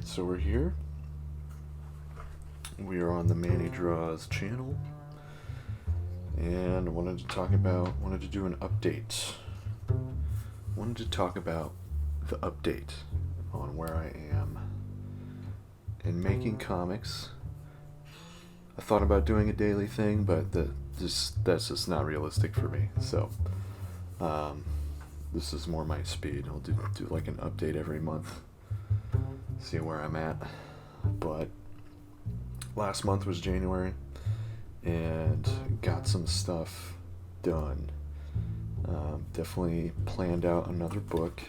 So we're here. We are on the Manny Draws channel, and wanted to do an update. Wanted to talk about the update on where I am in making comics. I thought about doing a daily thing, but that's just not realistic for me. So this is more my speed. I'll do like an update every month, see where I'm at. But last month was January, and got some stuff done. Definitely planned out another book.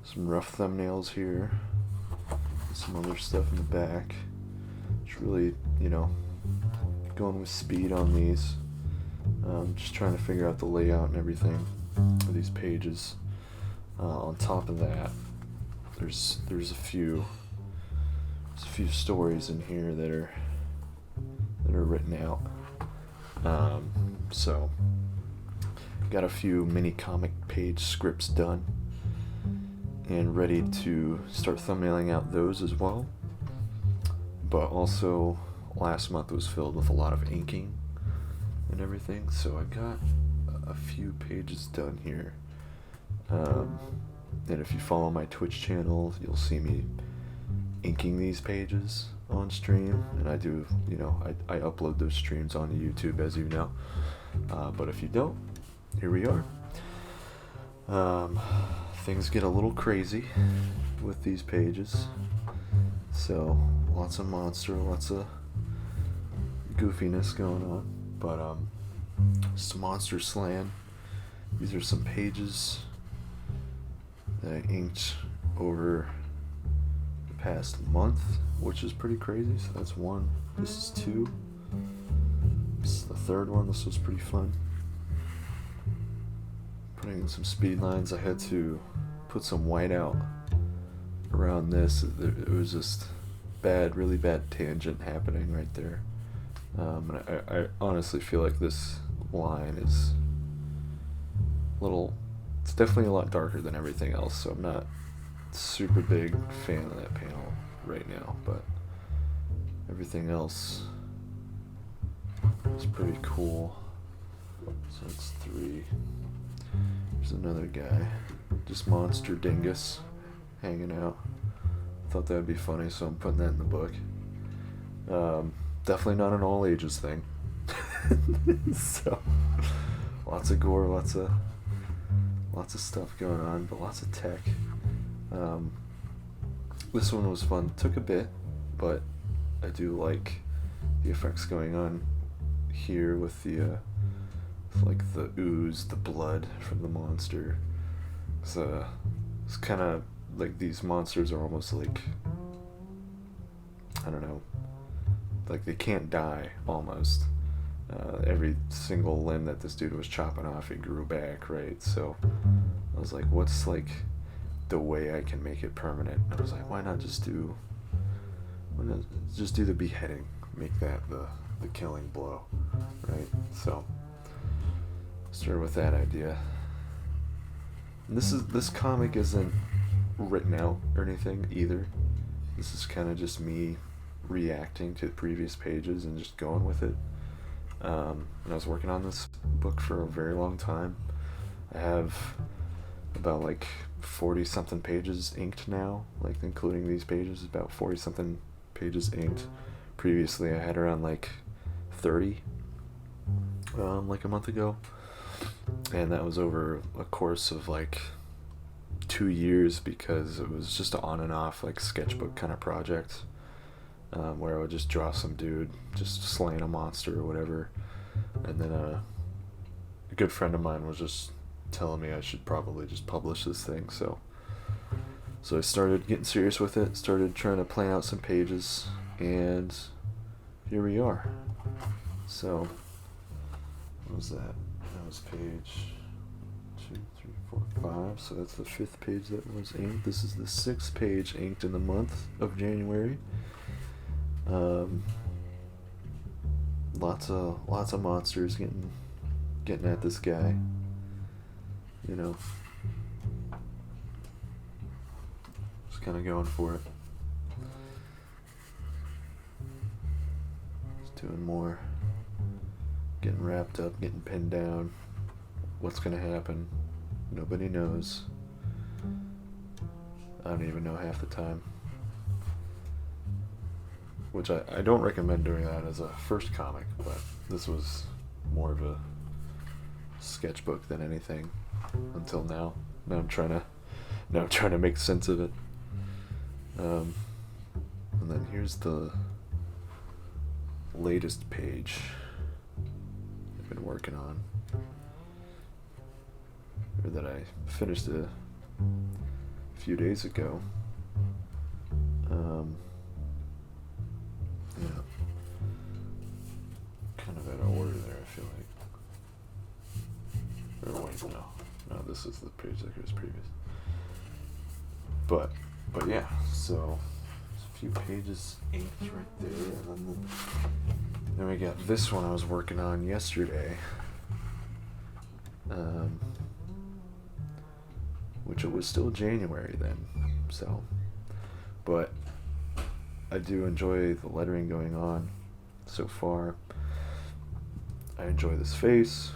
Some rough thumbnails here, some other stuff in the back. It's really, going with speed on these. Just trying to figure out the layout and everything of these pages. On top of that, there's a few stories in here that are written out. So got a few mini comic page scripts done and ready to start thumbnailing out those as well. But also last month was filled with a lot of inking and everything, so I got a few pages done here. And if you follow my Twitch channel, you'll see me inking these pages on stream, and I do, I upload those streams onto YouTube, as you know. But if you don't, here we are. Things get a little crazy with these pages, so lots of monster, lots of goofiness going on. But some monster slaying. These are some pages that I inked over the past month, which is pretty crazy. So that's one. This is two. This is the third one. This was pretty fun. Putting in some speed lines. I had to put some white out around this. It was just really bad tangent happening right there. And I honestly feel like this line is it's definitely a lot darker than everything else, so I'm not super big fan of that panel right now, but everything else is pretty cool. So that's three. There's another guy, just Monster Dingus, hanging out. Thought that would be funny, so I'm putting that in the book. Definitely not an all ages thing. So lots of gore, lots of stuff going on, but lots of tech. This one was fun. Took a bit, but I do like the effects going on here with the ooze, the blood from the monster. It's kind of like these monsters are almost like, I don't know, like they can't die almost. Every single limb that this dude was chopping off, it grew back, right? So I was like, what's like the way I can make it permanent? I was like, why not just do the beheading, make that the killing blow, right? So started with that idea. And this comic isn't written out or anything either. This is kind of just me reacting to the previous pages and just going with it. And I was working on this book for a very long time. I have about like 40 something pages inked now, like including these pages, about 40 something pages inked. Previously I had around like 30 like a month ago, and that was over a course of like 2 years, because it was just an on and off like sketchbook kind of project, where I would just draw some dude just slaying a monster or whatever, and then a good friend of mine was just telling me I should probably just publish this thing, so I started getting serious with it, started trying to plan out some pages, and here we are. So what was that? That was page 2, 3, 4, 5. So that's the 5th page that was inked. This is the 6th page inked in the month of January. Lots of monsters getting at this guy. Just kind of going for it. doing more, getting wrapped up, getting pinned down. What's gonna happen? Nobody knows. I don't even know half the time. Which I don't recommend doing that as a first comic, but this was more of a sketchbook than anything until now. Now I'm trying to make sense of it. And then here's the latest page I've been working on, or that I finished a few days ago. Yeah, kind of out of order there, I feel like. Or wait, no, this is the page that goes previous. But yeah, so there's a few pages inked right there, and then we got this one I was working on yesterday, which it was still January then, so, but I do enjoy the lettering going on so far. I enjoy this face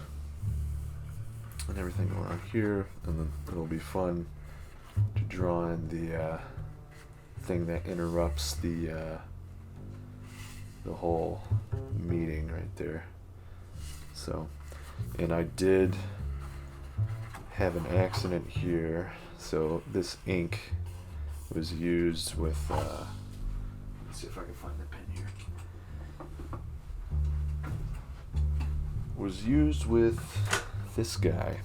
and everything going on here, and then it'll be fun to draw in the thing that interrupts the whole meeting right there. So, and I did have an accident here. So this ink was used with let's see if I can find the pen here. Was used with this guy,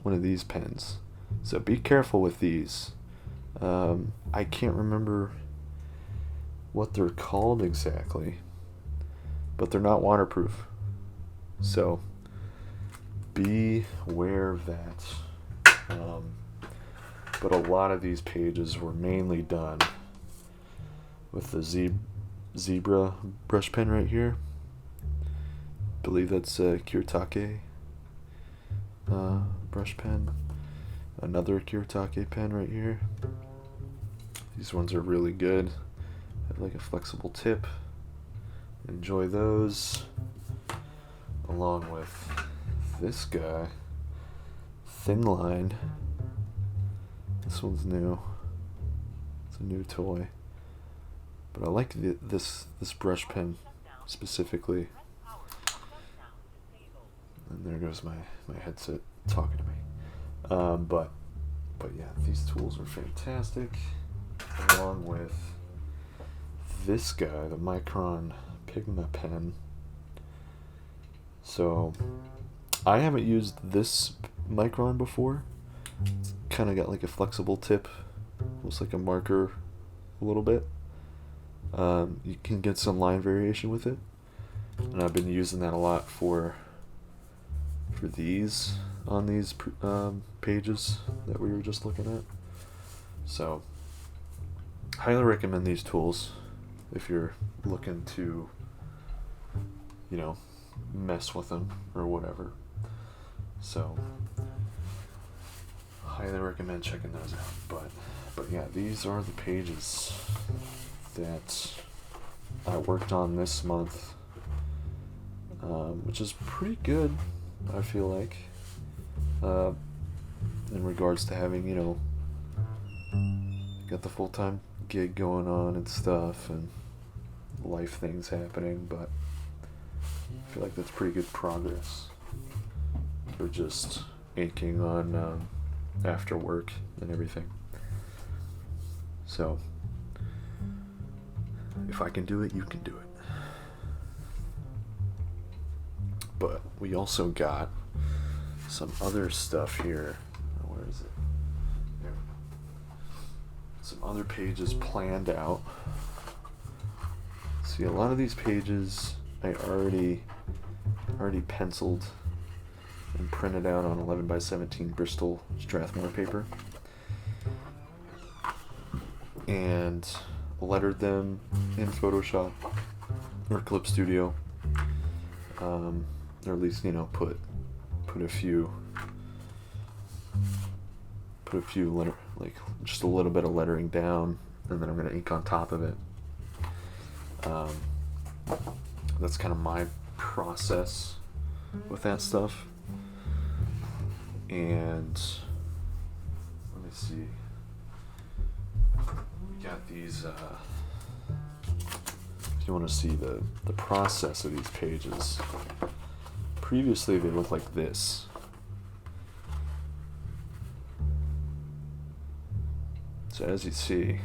one of these pens. So be careful with these. I can't remember what they're called exactly, but they're not waterproof. So be aware of that. But a lot of these pages were mainly done with the zebra brush pen right here. I believe that's a Kirotake brush pen. Another Kirotake pen right here. These ones are really good. Have like a flexible tip. Enjoy those. Along with this guy, Thin Line. This one's new. It's a new toy. But I like this brush pen specifically. And there goes my headset talking to me. But yeah, these tools are fantastic. Along with this guy, the Micron Pigma pen. So I haven't used this Micron before. It's kind of got like a flexible tip, almost like a marker a little bit. You can get some line variation with it, and I've been using that a lot for these on these pages that we were just looking at. So highly recommend these tools if you're looking to, mess with them or whatever. So highly recommend checking those out. But yeah, these are the pages that I worked on this month, which is pretty good, I feel like, in regards to having, got the full-time gig going on and stuff, and life things happening, but I feel like that's pretty good progress for just inking on after work and everything. So if I can do it, you can do it. But we also got some other stuff here. Where is it? There. Some other pages planned out. See, a lot of these pages I already penciled and printed out on 11x17 Bristol Strathmore paper, and lettered them in Photoshop or Clip Studio, or at least put a few letter, like just a little bit of lettering down, and then I'm gonna ink on top of it. that's kind of my process with that stuff. And let me see. We got these. If you want to see the process of these pages, previously they looked like this. So as you see,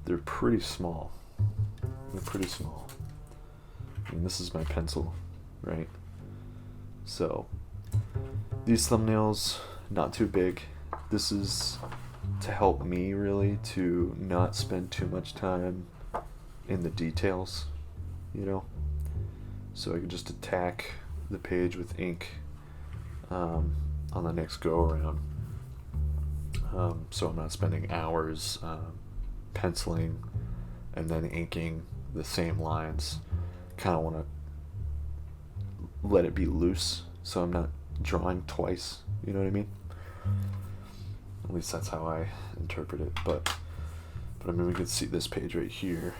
they're pretty small. They're pretty small. I mean, this is my pencil, right? So these thumbnails, not too big. This is to help me really to not spend too much time in the details, you know? So I can just attack the page with ink on the next go around. So I'm not spending hours penciling and then inking the same lines. Kind of want to let it be loose so I'm not drawing twice, you know what I mean? At least that's how I interpret it. But I mean, we can see this page right here,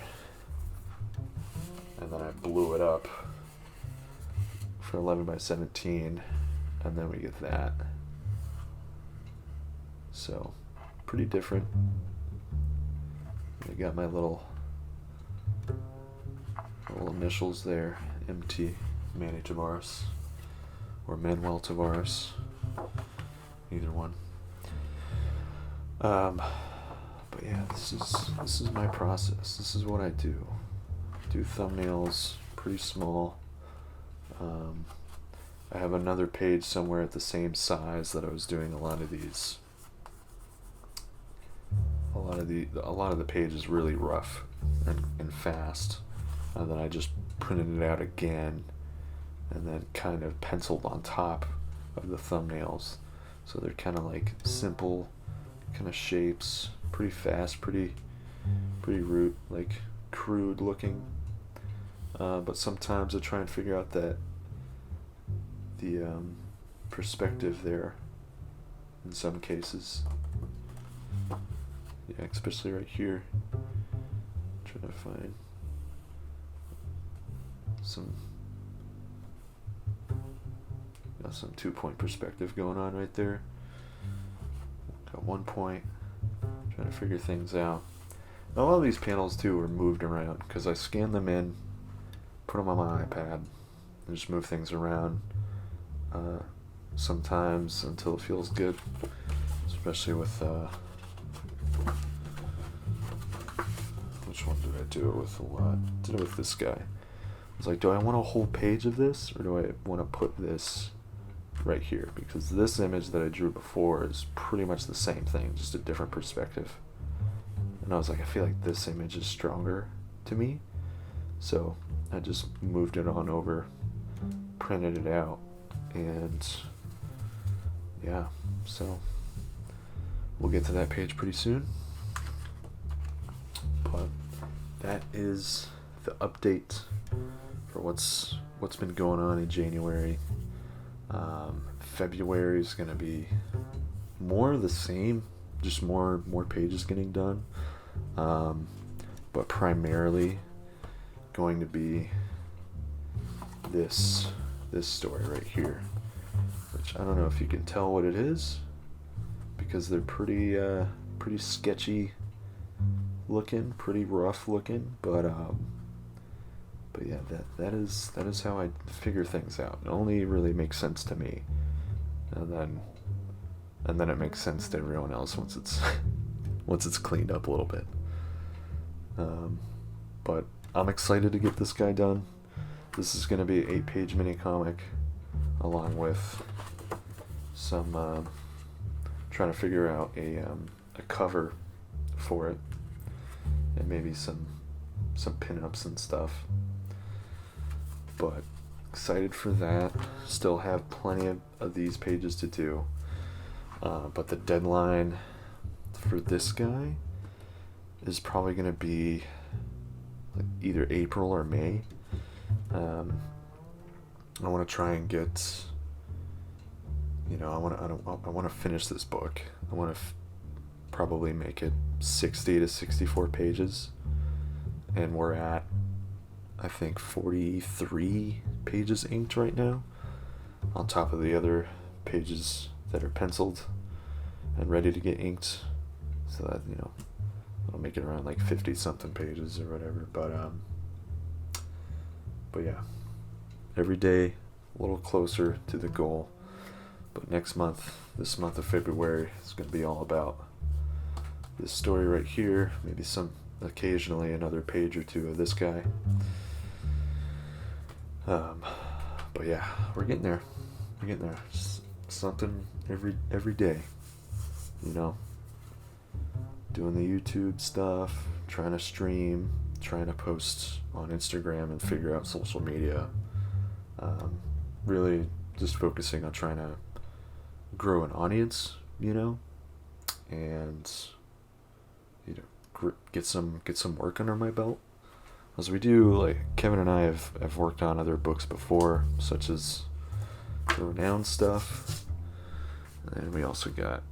and then I blew it up for 11 by 17, and then we get that. So pretty different. I got my little initials there, MT, Manny Tavares, or Manuel Tavares, either one. But yeah, this is my process. This is what I do. Do thumbnails, pretty small. I have another page somewhere at the same size that I was doing a lot of these. A lot of the page is really rough and fast, and then I just printed it out again, and then kind of penciled on top of the thumbnails, so they're kind of like simple kind of shapes, pretty fast, pretty rude, like crude looking. But sometimes I try and figure out that the perspective there in some cases. Yeah, especially right here. I'm trying to find some 2-point perspective going on right there. Got 1 point. Trying to figure things out. Now, a lot of these panels too were moved around because I scanned them in, put them on my iPad, and just move things around. Sometimes until it feels good, especially with which one did I do it with a lot? Did it with this guy. I was like, do I want a whole page of this, or do I want to put this right here? Because this image that I drew before is pretty much the same thing, just a different perspective. And I was like, I feel like this image is stronger to me. So I just moved it on over, printed it out, and yeah, so we'll get to that page pretty soon. But that is the update for what's been going on in January. February is going to be more of the same, just more pages getting done, but primarily going to be this story right here, which I don't know if you can tell what it is because they're pretty sketchy looking, pretty rough looking, but yeah, that is how I figure things out. It only really makes sense to me, and then it makes sense to everyone else once it's cleaned up a little bit. But I'm excited to get this guy done. This is going to be an 8-page mini comic, along with some trying to figure out a cover for it, and maybe some pinups and stuff. But excited for that. Still have plenty of these pages to do. But the deadline for this guy is probably going to be like either April or May. I want to try and get, I want to finish this book. I want to probably make it 60 to 64 pages, and we're at I think 43 pages inked right now, on top of the other pages that are penciled and ready to get inked. So that, I'll make it around like 50 something pages or whatever. But yeah, every day a little closer to the goal. But next month, this month of February, is going to be all about this story right here. Maybe occasionally another page or two of this guy. But yeah, we're getting there. Just something every day, doing the YouTube stuff, trying to stream, trying to post on Instagram and figure out social media. Really just focusing on trying to grow an audience, and get some work under my belt. As we do, like Kevin and I have worked on other books before, such as the Renowned stuff, and we also got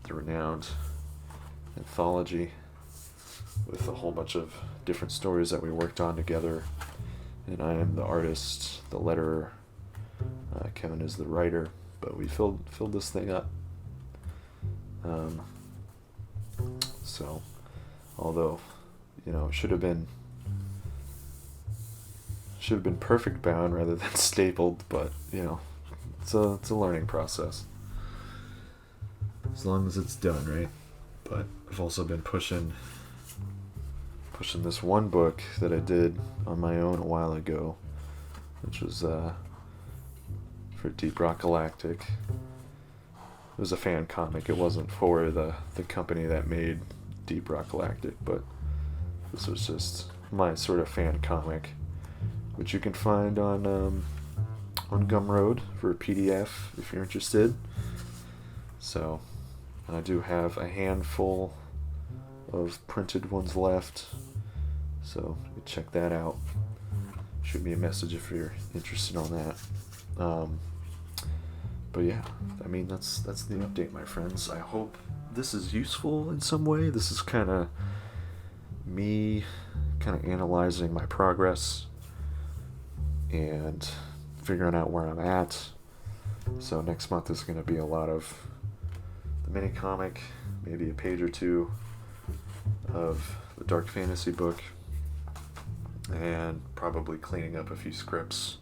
the Renowned anthology with a whole bunch of different stories that we worked on together. And I am the artist, the letterer. Kevin is the writer, but we filled this thing up. So, although, it should have been perfect bound rather than stapled, but it's a learning process. As long as it's done, right? But I've also been pushing this one book that I did on my own a while ago, which was for Deep Rock Galactic. It was a fan comic. It wasn't for the company that made Deep Rock Galactic, but this was just my sort of fan comic, which you can find on Gumroad for a PDF if you're interested. So, and I do have a handful of printed ones left, so you can check that out. Shoot me a message if you're interested on that. But yeah, I mean, that's the update, my friends. I hope this is useful in some way. This is kind of me analyzing my progress and figuring out where I'm at. So next month is going to be a lot of the mini comic, maybe a page or two of the dark fantasy book, and probably cleaning up a few scripts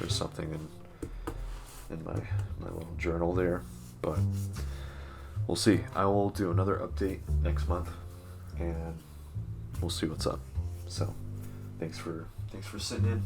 or something in my little journal there. But we'll see. I will do another update next month, and we'll see what's up. So thanks for sitting in.